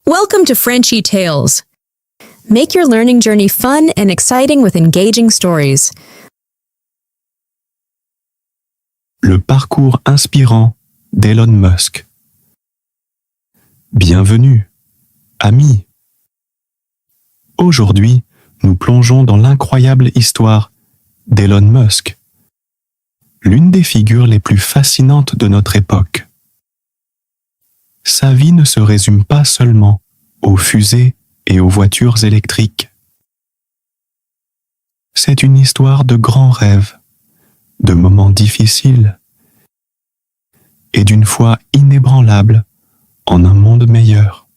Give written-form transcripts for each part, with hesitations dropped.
Welcome to Frenchy Tales. Make your learning journey fun and exciting with engaging stories. Le parcours inspirant d'Elon Musk. Bienvenue, amis. Aujourd'hui, nous plongeons dans l'incroyable histoire d'Elon Musk, l'une des figures les plus fascinantes de notre époque. Sa vie ne se résume pas seulement aux fusées et aux voitures électriques. C'est une histoire de grands rêves, de moments difficiles et d'une foi inébranlable en un monde meilleur.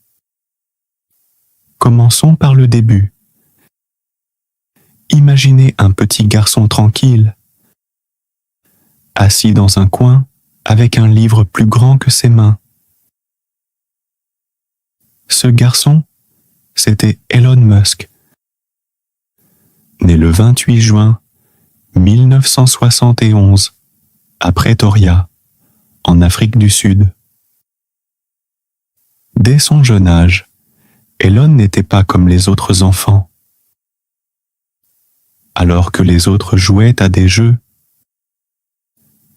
Commençons par le début. Imaginez un petit garçon tranquille, assis dans un coin avec un livre plus grand que ses mains. Ce garçon, c'était Elon Musk, né le 28 juin 1971 à Pretoria, en Afrique du Sud. Dès son jeune âge, Elon n'était pas comme les autres enfants. Alors que les autres jouaient à des jeux,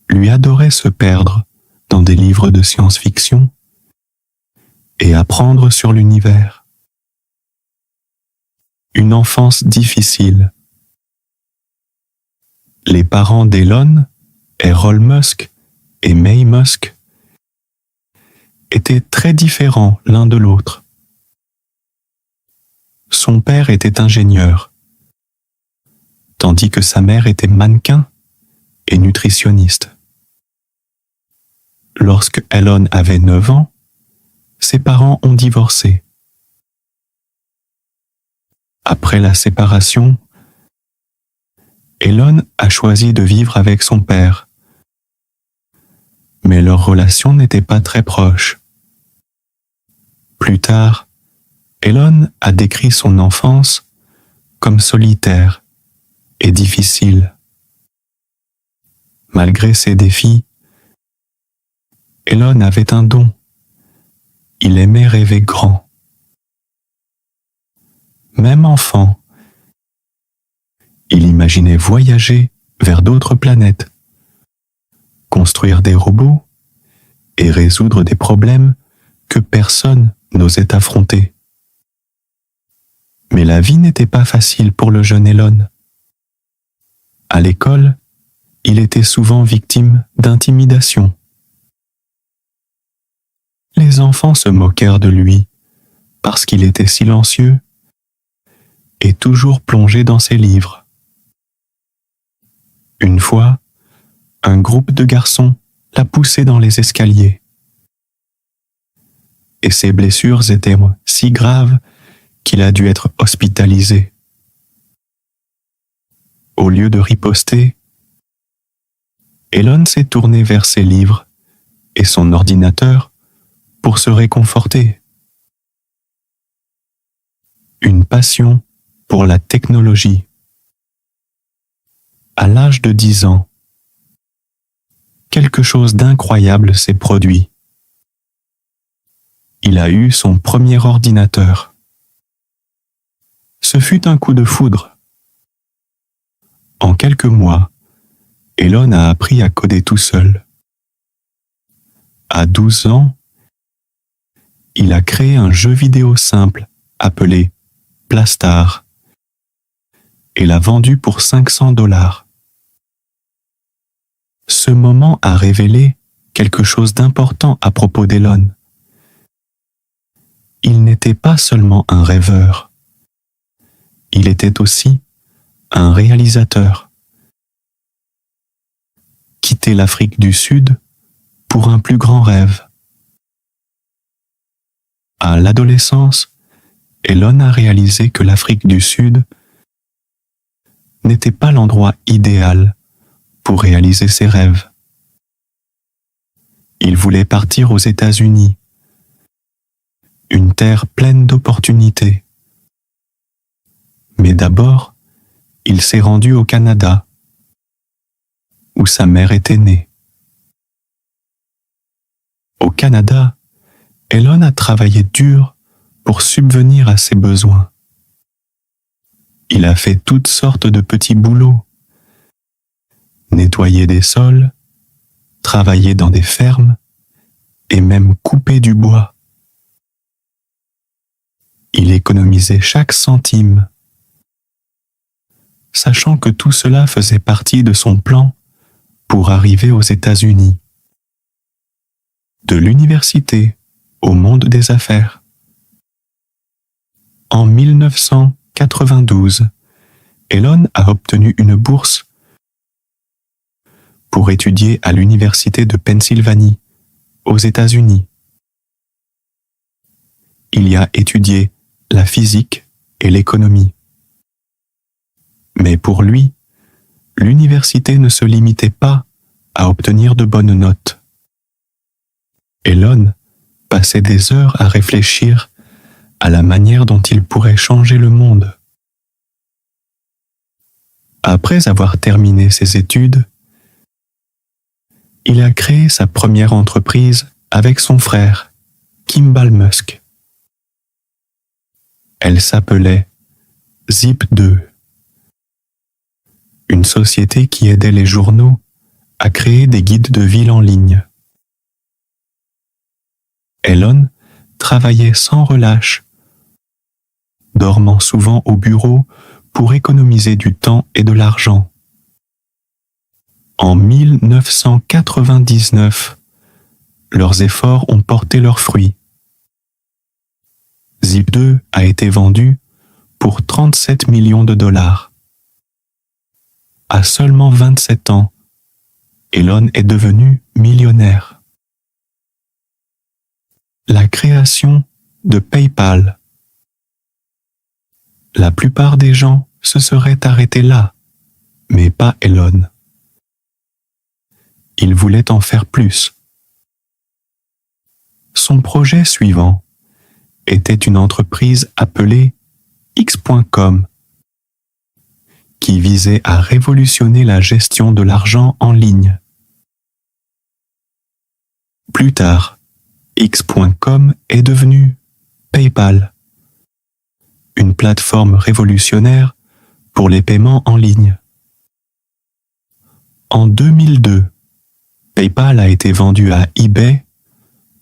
lui adorait se perdre dans des livres de science-fiction et apprendre sur l'univers. Une enfance difficile. Les parents d'Elon, Errol Musk et May Musk, étaient très différents l'un de l'autre. Son père était ingénieur, tandis que sa mère était mannequin et nutritionniste. Lorsque Elon avait 9 ans, ses parents ont divorcé. Après la séparation, Elon a choisi de vivre avec son père, mais leur relation n'était pas très proche. Plus tard, Elon a décrit son enfance comme solitaire et difficile. Malgré ces défis, Elon avait un don. Il aimait rêver grand. Même enfant, il imaginait voyager vers d'autres planètes, construire des robots et résoudre des problèmes que personne n'osait affronter. Mais la vie n'était pas facile pour le jeune Elon. À l'école, il était souvent victime d'intimidation. Les enfants se moquèrent de lui parce qu'il était silencieux et toujours plongé dans ses livres. Une fois, un groupe de garçons l'a poussé dans les escaliers. Et ses blessures étaient si graves qu'il a dû être hospitalisé. Au lieu de riposter, Elon s'est tourné vers ses livres et son ordinateur pour se réconforter. Une passion pour la technologie. À l'âge de 10 ans, quelque chose d'incroyable s'est produit. Il a eu son premier ordinateur. Ce fut un coup de foudre. En quelques mois, Elon a appris à coder tout seul. À 12 ans, il a créé un jeu vidéo simple appelé Plastar et l'a vendu pour $500. Ce moment a révélé quelque chose d'important à propos d'Elon. Il n'était pas seulement un rêveur. Il était aussi un réalisateur. Quitter l'Afrique du Sud pour un plus grand rêve. À l'adolescence, Elon a réalisé que l'Afrique du Sud n'était pas l'endroit idéal pour réaliser ses rêves. Il voulait partir aux États-Unis, une terre pleine d'opportunités. Mais d'abord, il s'est rendu au Canada, où sa mère était née. Au Canada, Elon a travaillé dur pour subvenir à ses besoins. Il a fait toutes sortes de petits boulots. Nettoyer des sols, travailler dans des fermes et même couper du bois. Il économisait chaque centime, sachant que tout cela faisait partie de son plan pour arriver aux États-Unis. De l'université au monde des affaires. En 1992, Elon a obtenu une bourse pour étudier à l'université de Pennsylvanie, aux États-Unis. Il y a étudié la physique et l'économie. Mais pour lui, l'université ne se limitait pas à obtenir de bonnes notes. Elon passait des heures à réfléchir à la manière dont il pourrait changer le monde. Après avoir terminé ses études, il a créé sa première entreprise avec son frère, Kimball Musk. Elle s'appelait Zip2, une société qui aidait les journaux à créer des guides de ville en ligne. Elon travaillait sans relâche, dormant souvent au bureau pour économiser du temps et de l'argent. En 1999, leurs efforts ont porté leurs fruits. Zip2 a été vendu pour 37 millions de dollars. À seulement 27 ans, Elon est devenu millionnaire. La création de PayPal. La plupart des gens se seraient arrêtés là, mais pas Elon. Il voulait en faire plus. Son projet suivant était une entreprise appelée X.com, qui visait à révolutionner la gestion de l'argent en ligne. Plus tard, X.com est devenu PayPal, une plateforme révolutionnaire pour les paiements en ligne. En 2002, PayPal a été vendu à eBay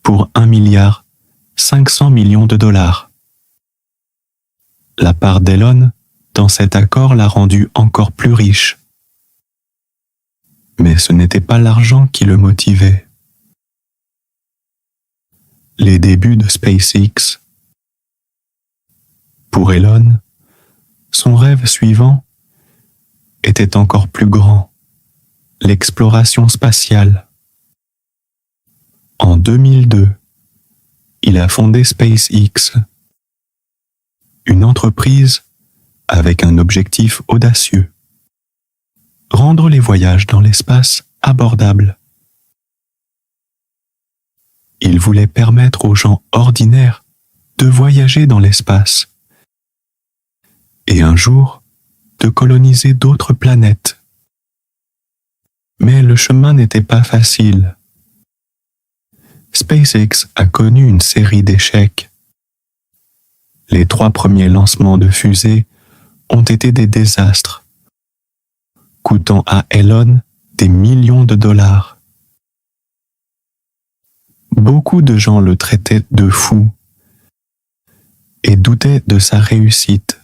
pour 1,5 milliard de dollars. La part d'Elon dans cet accord l'a rendu encore plus riche. Mais ce n'était pas l'argent qui le motivait. Les débuts de SpaceX. Pour Elon, son rêve suivant était encore plus grand, l'exploration spatiale. En 2002, il a fondé SpaceX, une entreprise avec un objectif audacieux: rendre les voyages dans l'espace abordables. Il voulait permettre aux gens ordinaires de voyager dans l'espace et un jour de coloniser d'autres planètes. Mais le chemin n'était pas facile. SpaceX a connu une série d'échecs. Les 3 premiers lancements de fusées ont été des désastres, coûtant à Elon des millions de dollars. Beaucoup de gens le traitaient de fou et doutaient de sa réussite.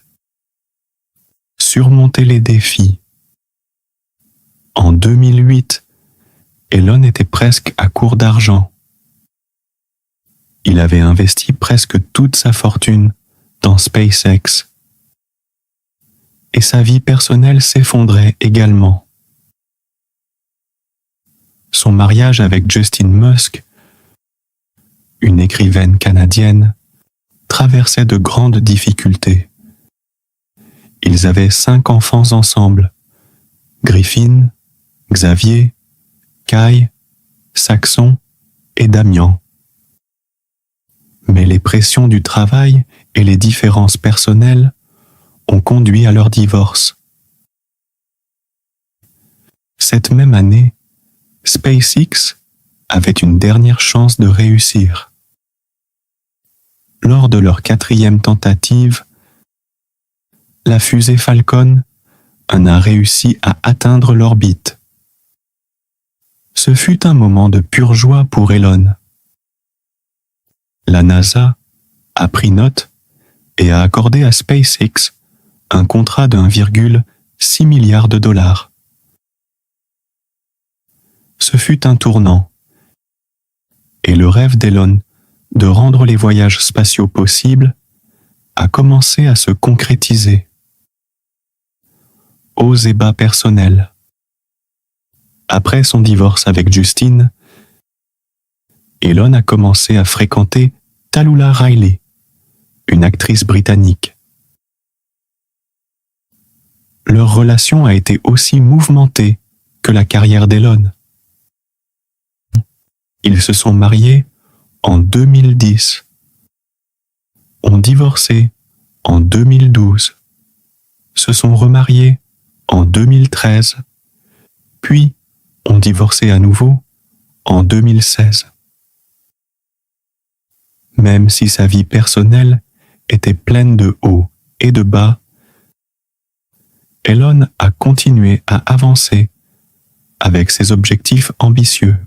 Surmonter les défis. En 2008, Elon était presque à court d'argent. Il avait investi presque toute sa fortune dans SpaceX. Et sa vie personnelle s'effondrait également. Son mariage avec Justine Musk, une écrivaine canadienne, traversait de grandes difficultés. Ils avaient 5 enfants ensemble: Griffin, Xavier, Kai, Saxon et Damian. Mais les pressions du travail et les différences personnelles ont conduit à leur divorce. Cette même année, SpaceX avait une dernière chance de réussir. lors de leur 4e tentative, la fusée Falcon en a réussi à atteindre l'orbite. Ce fut un moment de pure joie pour Elon. La NASA a pris note et a accordé à SpaceX un contrat de 1,6 milliard de dollars. Ce fut un tournant, et le rêve d'Elon de rendre les voyages spatiaux possibles a commencé à se concrétiser. Hauts et bas personnels. Après son divorce avec Justine, Elon a commencé à fréquenter Tallulah Riley, une actrice britannique. Leur relation a été aussi mouvementée que la carrière d'Elon. Ils se sont mariés en 2010, ont divorcé en 2012, se sont remariés en 2013, puis ont divorcé à nouveau en 2016. Même si sa vie personnelle était pleine de hauts et de bas, Elon a continué à avancer avec ses objectifs ambitieux.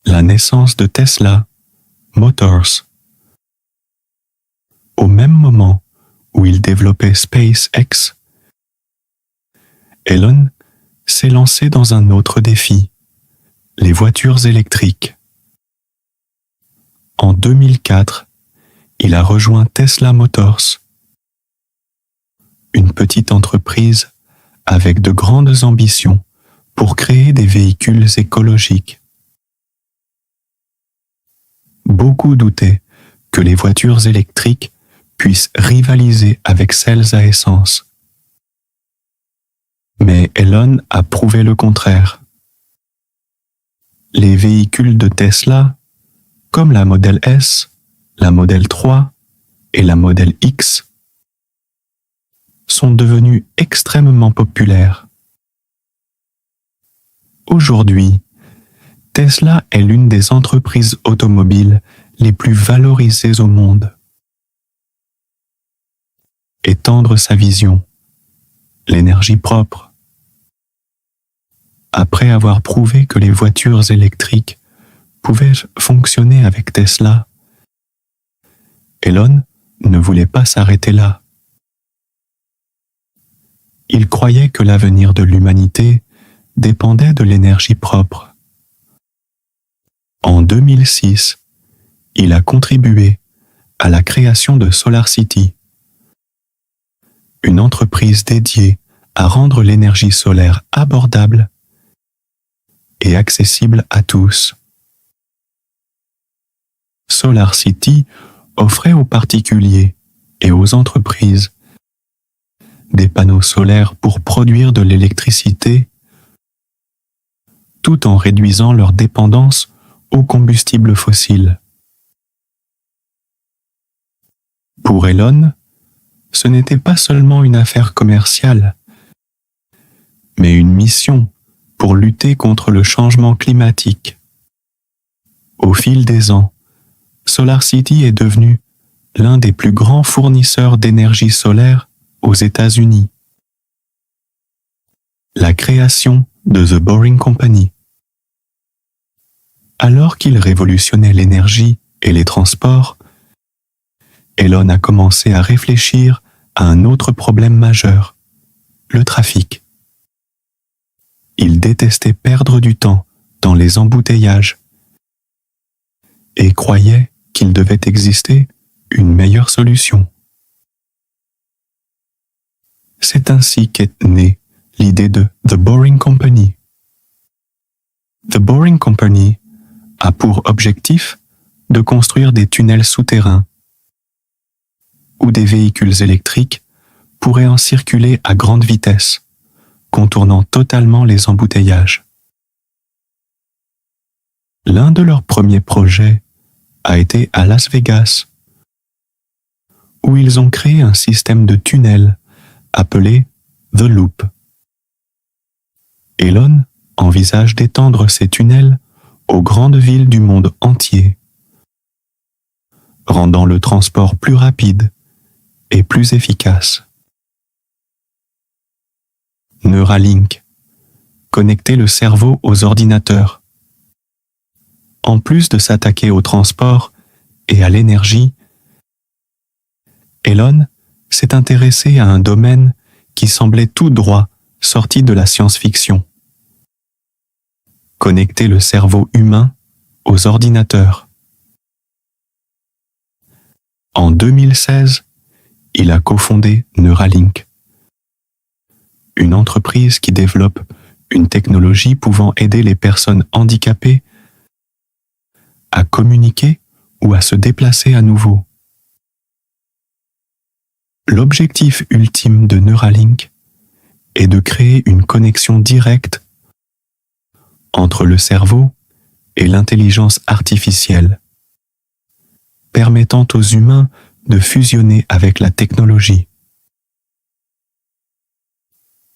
La naissance de Tesla Motors. Au même moment où il développait SpaceX, Elon s'est lancé dans un autre défi, les voitures électriques. En 2004, il a rejoint Tesla Motors, une petite entreprise avec de grandes ambitions pour créer des véhicules écologiques. Beaucoup doutaient que les voitures électriques puissent rivaliser avec celles à essence. Mais Elon a prouvé le contraire. Les véhicules de Tesla, comme la Model S, la Model 3 et la Model X, sont devenus extrêmement populaires. Aujourd'hui, Tesla est l'une des entreprises automobiles les plus valorisées au monde. Étendre sa vision, l'énergie propre. Après avoir prouvé que les voitures électriques pouvaient fonctionner avec Tesla, Elon ne voulait pas s'arrêter là. Il croyait que l'avenir de l'humanité dépendait de l'énergie propre. En 2006, il a contribué à la création de SolarCity, une entreprise dédiée à rendre l'énergie solaire abordable et accessible à tous. SolarCity offrait aux particuliers et aux entreprises des panneaux solaires pour produire de l'électricité tout en réduisant leur dépendance aux combustibles fossiles. Pour Elon, ce n'était pas seulement une affaire commerciale, mais une mission pour lutter contre le changement climatique. Au fil des ans, SolarCity est devenu l'un des plus grands fournisseurs d'énergie solaire aux États-Unis. La création de The Boring Company. Alors qu'il révolutionnait l'énergie et les transports, Elon a commencé à réfléchir à un autre problème majeur, le trafic. Il détestait perdre du temps dans les embouteillages et croyait qu'il devait exister une meilleure solution. C'est ainsi qu'est née l'idée de The Boring Company. The Boring Company a pour objectif de construire des tunnels souterrains où des véhicules électriques pourraient en circuler à grande vitesse, contournant totalement les embouteillages. L'un de leurs premiers projets a été à Las Vegas, où ils ont créé un système de tunnels appelé The Loop. Elon envisage d'étendre ces tunnels aux grandes villes du monde entier. rendant le transport plus rapide et plus efficace. Neuralink, connecter le cerveau aux ordinateurs. En plus de s'attaquer au transport et à l'énergie, Elon s'est intéressé à un domaine qui semblait tout droit sorti de la science-fiction. Connecter le cerveau humain aux ordinateurs. En 2016, il a cofondé Neuralink, une entreprise qui développe une technologie pouvant aider les personnes handicapées à communiquer ou à se déplacer à nouveau. L'objectif ultime de Neuralink est de créer une connexion directe entre le cerveau et l'intelligence artificielle, permettant aux humains de fusionner avec la technologie.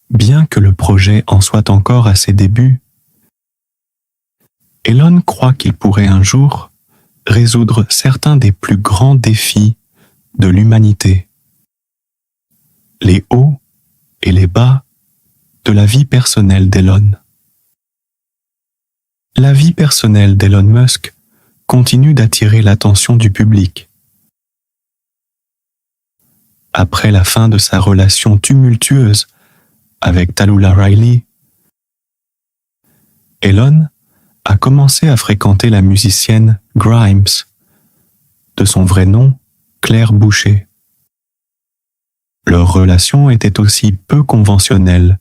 Bien que le projet en soit encore à ses débuts, Elon croit qu'il pourrait un jour résoudre certains des plus grands défis de l'humanité. Les hauts et les bas de la vie personnelle d'Elon. La vie personnelle d'Elon Musk continue d'attirer l'attention du public. Après la fin de sa relation tumultueuse avec Tallulah Riley, Elon a commencé à fréquenter la musicienne Grimes, de son vrai nom Claire Boucher. Leur relation était aussi peu conventionnelle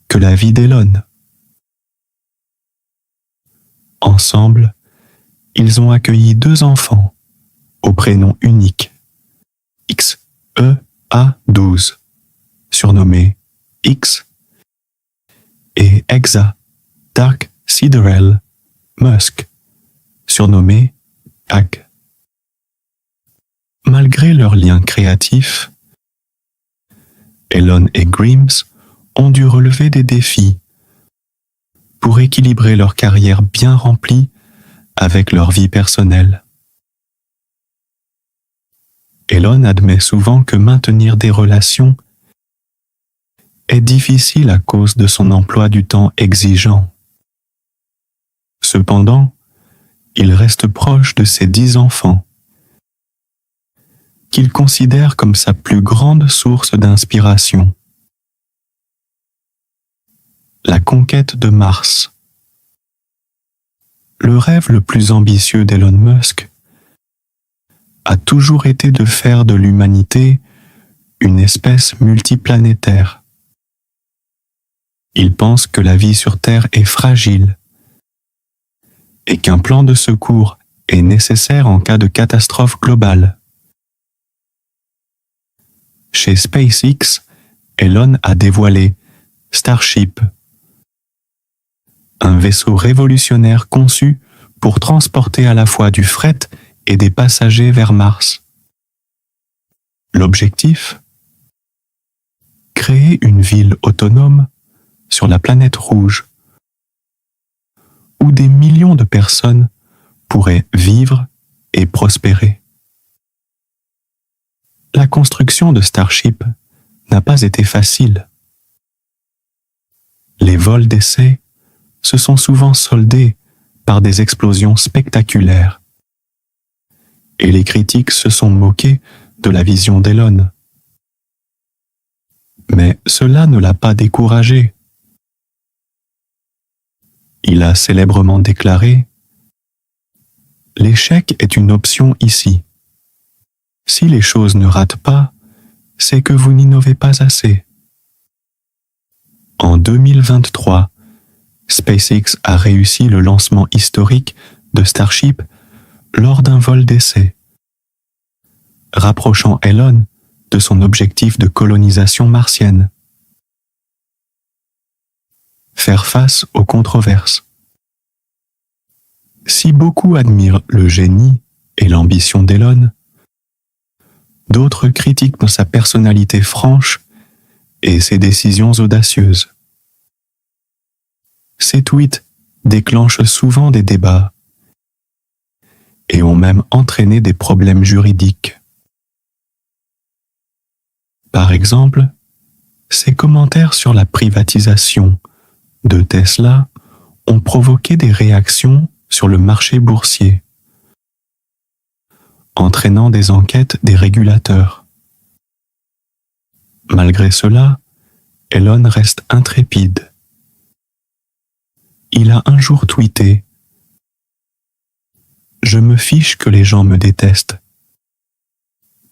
que la vie d'Elon. Ensemble, ils ont accueilli 2 enfants, au prénom unique, X-E-A-12, surnommé X, et Exa Dark Siderel Musk, surnommé Ag. Malgré leurs liens créatifs, Elon et Grimes ont dû relever des défis pour équilibrer leur carrière bien remplie avec leur vie personnelle. Elon admet souvent que maintenir des relations est difficile à cause de son emploi du temps exigeant. Cependant, il reste proche de ses 10 enfants, qu'il considère comme sa plus grande source d'inspiration. La conquête de Mars. Le rêve le plus ambitieux d'Elon Musk a toujours été de faire de l'humanité une espèce multiplanétaire. Il pense que la vie sur Terre est fragile et qu'un plan de secours est nécessaire en cas de catastrophe globale. Chez SpaceX, Elon a dévoilé Starship, un vaisseau révolutionnaire conçu pour transporter à la fois du fret et des passagers vers Mars. L'objectif ? Créer une ville autonome sur la planète rouge, où des millions de personnes pourraient vivre et prospérer. La construction de Starship n'a pas été facile. Les vols d'essai se sont souvent soldés par des explosions spectaculaires. Et les critiques se sont moqués de la vision d'Elon. Mais cela ne l'a pas découragé. Il a célèbrement déclaré « L'échec est une option ici. Si les choses ne ratent pas, c'est que vous n'innovez pas assez. » En 2023, SpaceX a réussi le lancement historique de Starship lors d'un vol d'essai, rapprochant Elon de son objectif de colonisation martienne. Faire face aux controverses. Si beaucoup admirent le génie et l'ambition d'Elon, d'autres critiquent sa personnalité franche et ses décisions audacieuses. Ces tweets déclenchent souvent des débats et ont même entraîné des problèmes juridiques. Par exemple, ses commentaires sur la privatisation de Tesla ont provoqué des réactions sur le marché boursier, entraînant des enquêtes des régulateurs. Malgré cela, Elon reste intrépide. Il a un jour tweeté « Je me fiche que les gens me détestent,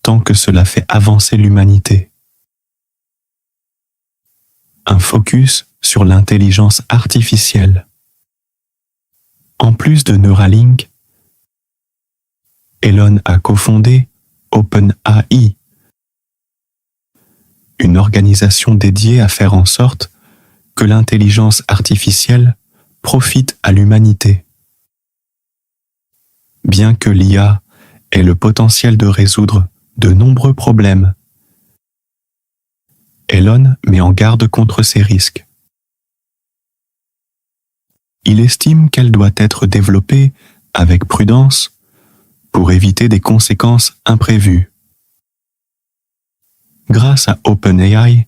tant que cela fait avancer l'humanité. » Un focus sur l'intelligence artificielle. En plus de Neuralink, Elon a cofondé OpenAI, une organisation dédiée à faire en sorte que l'intelligence artificielle profite à l'humanité. Bien que l'IA ait le potentiel de résoudre de nombreux problèmes, Elon met en garde contre ces risques. Il estime qu'elle doit être développée avec prudence pour éviter des conséquences imprévues. Grâce à OpenAI,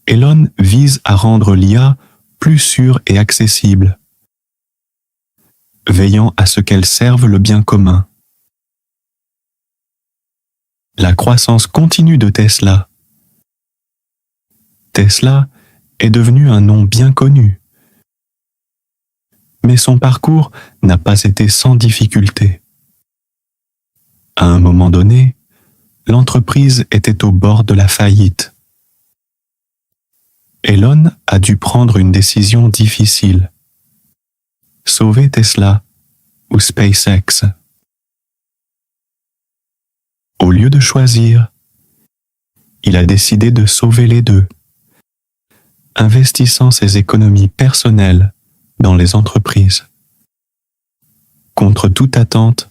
Elon vise à rendre l'IA plus sûre et accessible, veillant à ce qu'elle serve le bien commun. La croissance continue de Tesla. Tesla est devenu un nom bien connu, mais son parcours n'a pas été sans difficulté. À un moment donné, l'entreprise était au bord de la faillite. Elon a dû prendre une décision difficile. Sauver Tesla ou SpaceX. Au lieu de choisir, il a décidé de sauver les deux, investissant ses économies personnelles dans les entreprises. Contre toute attente,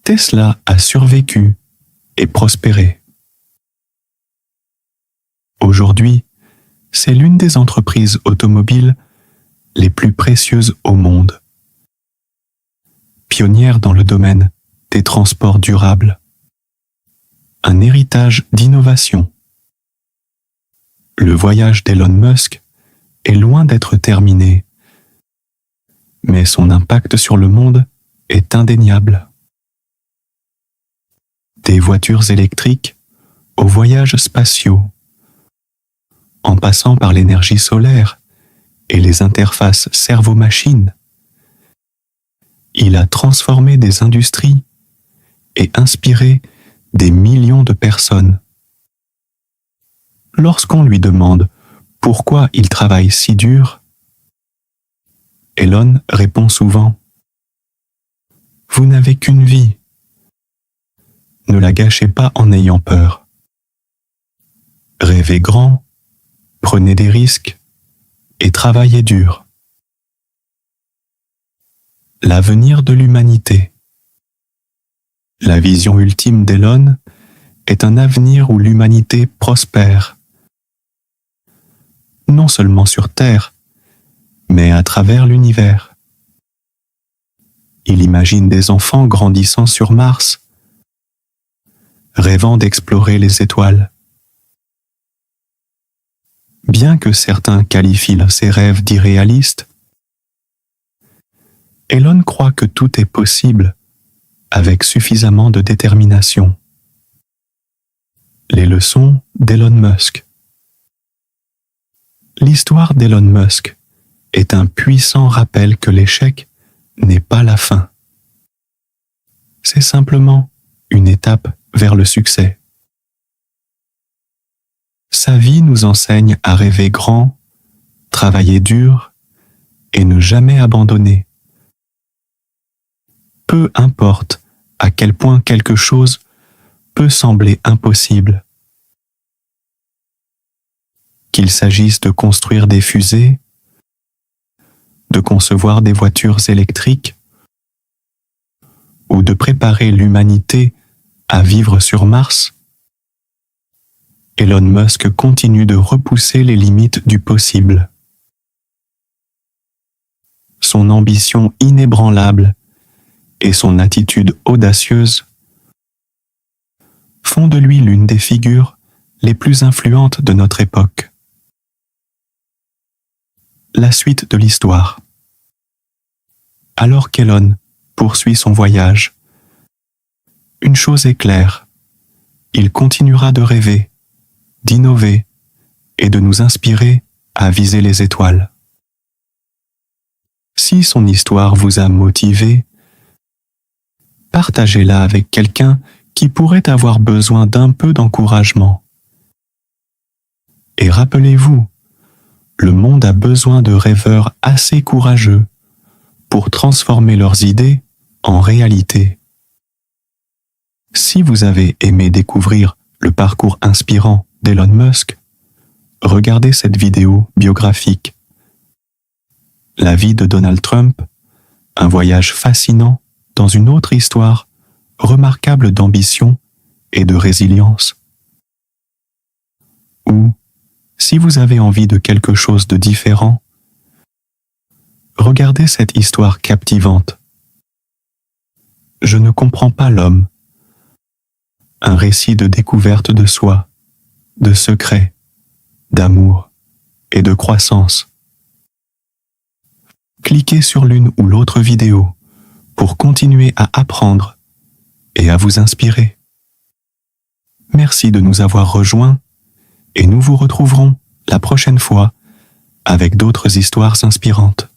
Tesla a survécu et prospéré. Aujourd'hui, c'est l'une des entreprises automobiles les plus précieuses au monde. Pionnière dans le domaine des transports durables. Un héritage d'innovation. Le voyage d'Elon Musk est loin d'être terminé, mais son impact sur le monde est indéniable. Des voitures électriques aux voyages spatiaux, en passant par l'énergie solaire et les interfaces cerveau-machine, il a transformé des industries et inspiré des millions de personnes. Lorsqu'on lui demande pourquoi il travaille si dur, Elon répond souvent « Vous n'avez qu'une vie. Ne la gâchez pas en ayant peur. Rêvez grand, prenez des risques et travaillez dur. » L'avenir de l'humanité. La vision ultime d'Elon est un avenir où l'humanité prospère, non seulement sur Terre, mais à travers l'univers. Il imagine des enfants grandissant sur Mars, rêvant d'explorer les étoiles. Bien que certains qualifient ces rêves d'irréalistes, Elon croit que tout est possible avec suffisamment de détermination. Les leçons d'Elon Musk. L'histoire d'Elon Musk est un puissant rappel que l'échec n'est pas la fin. C'est simplement une étape vers le succès. Sa vie nous enseigne à rêver grand, travailler dur et ne jamais abandonner. Peu importe à quel point quelque chose peut sembler impossible. Qu'il s'agisse de construire des fusées, de concevoir des voitures électriques ou de préparer l'humanité à vivre sur Mars, Elon Musk continue de repousser les limites du possible. Son ambition inébranlable et son attitude audacieuse font de lui l'une des figures les plus influentes de notre époque. La suite de l'histoire. Alors qu'Elon poursuit son voyage, une chose est claire, il continuera de rêver, d'innover et de nous inspirer à viser les étoiles. Si son histoire vous a motivé, partagez-la avec quelqu'un qui pourrait avoir besoin d'un peu d'encouragement. Et rappelez-vous, le monde a besoin de rêveurs assez courageux pour transformer leurs idées en réalité. Si vous avez aimé découvrir le parcours inspirant d'Elon Musk, regardez cette vidéo biographique. La vie de Donald Trump, un voyage fascinant dans une autre histoire remarquable d'ambition et de résilience. Ou, si vous avez envie de quelque chose de différent, regardez cette histoire captivante. Je ne comprends pas l'homme. Un récit de découverte de soi, de secrets, d'amour et de croissance. Cliquez sur l'une ou l'autre vidéo pour continuer à apprendre et à vous inspirer. Merci de nous avoir rejoints et nous vous retrouverons la prochaine fois avec d'autres histoires inspirantes.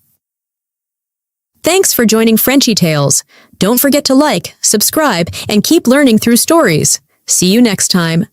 Thanks for joining Frenchy Tales. Don't forget to like, subscribe, and keep learning through stories. See you next time.